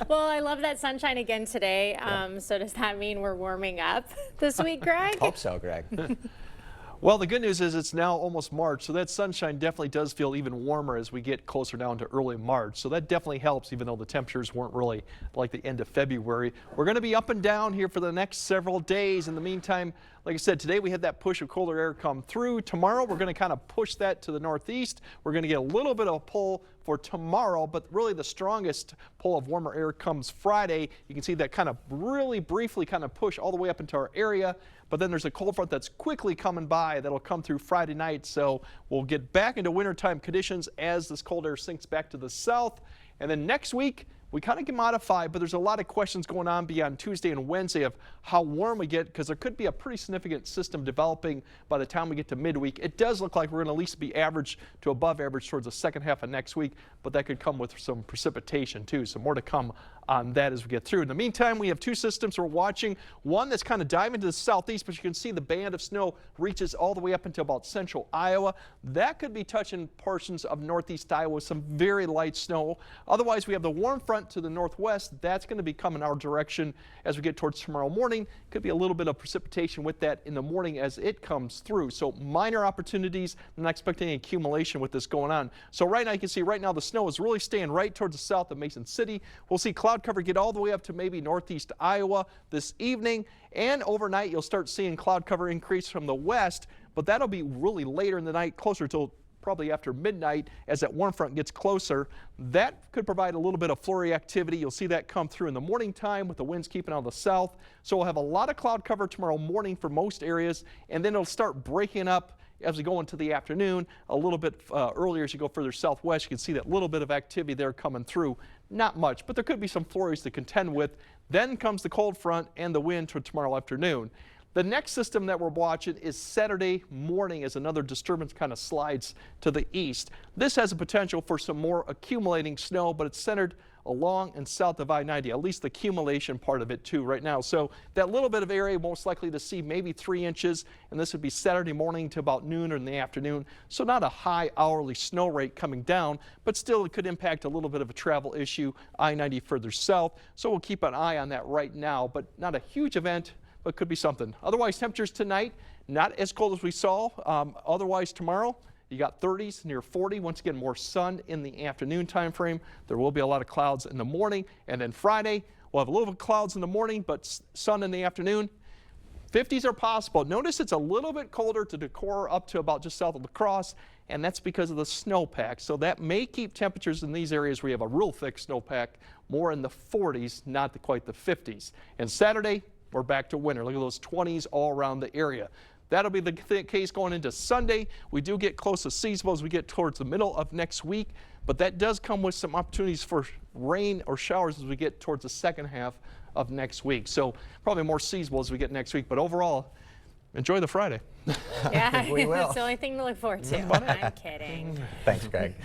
Well, I love that sunshine again today. So does that mean we're warming up this week, Greg? Hope so, Greg. Well, the good news is it's now almost March, so that sunshine definitely does feel even warmer as we get closer down to early March. So that definitely helps, even though the temperatures weren't really like the end of February. We're going to be up and down here for the next several days. In the meantime, like I said, today we had that push of colder air come through. Tomorrow we're going to kind of push that to the northeast. We're going to get a little bit of a pull for tomorrow, but really the strongest pull of warmer air comes Friday. You can see that kind of really briefly kind of push all the way up into our area. But then there's a cold front that's quickly coming by that'll come through Friday night. So we'll get back into wintertime conditions as this cold air sinks back to the south. And then next week, we kind of can modify, but there's a lot of questions going on beyond Tuesday and Wednesday of how warm we get, because there could be a pretty significant system developing by the time we get to midweek. It does look like we're going to at least be average to above average towards the second half of next week, but that could come with some precipitation too. So more to come on that as we get through. In the meantime, we have two systems we're watching. One that's kind of diving to the southeast, but you can see the band of snow reaches all the way up into about central Iowa. That could be touching portions of northeast Iowa with some very light snow. Otherwise, we have the warm front to the northwest. That's going to be coming our direction as we get towards tomorrow morning. Could be a little bit of precipitation with that in the morning as it comes through. So minor opportunities. I'm not expecting any accumulation with this going on. So right now you can see right now the snow is really staying right towards the south of Mason City. We'll see cloud cover get all the way up to maybe northeast Iowa this evening, and overnight you'll start seeing cloud cover increase from the west, but that'll be really later in the night, closer to probably after midnight as that warm front gets closer. That could provide a little bit of flurry activity. You'll see that come through in the morning time with the winds keeping out of the south. So we'll have a lot of cloud cover tomorrow morning for most areas, and then it'll start breaking up as we go into the afternoon. A little bit earlier as you go further southwest, you can see that little bit of activity there coming through. Not much, but there could be some flurries to contend with. Then comes the cold front and the wind to tomorrow afternoon. The next system that we're watching is Saturday morning as another disturbance kind of slides to the east. This has a potential for some more accumulating snow, but it's centered along and south of I-90, at least the accumulation part of it too right now. So that little bit of area most likely to see maybe 3 inches, and this would be Saturday morning to about noon or in the afternoon. So not a high hourly snow rate coming down, but still it could impact a little bit of a travel issue, I-90 further south. So we'll keep an eye on that right now, but not a huge event, but could be something. Otherwise, temperatures tonight, not as cold as we saw. Otherwise, tomorrow, you got 30s near 40. Once again, more sun in the afternoon time frame. There will be a lot of clouds in the morning. And then Friday, we'll have a little bit of clouds in the morning, but sun in the afternoon. 50s are possible. Notice it's a little bit colder to Decorah up to about just south of La Crosse, and that's because of the snowpack. So that may keep temperatures in these areas where you have a real thick snowpack more in the 40s, not quite the 50s. And Saturday, we're back to winter. Look at those 20s all around the area. That'll be the case going into Sunday. We do get close to seasonable as we get towards the middle of next week, but that does come with some opportunities for rain or showers as we get towards the second half of next week. So probably more seasonable as we get next week, but overall, enjoy the Friday. Yeah, We will. it's the only thing to look forward to. I'm kidding. Thanks, Greg.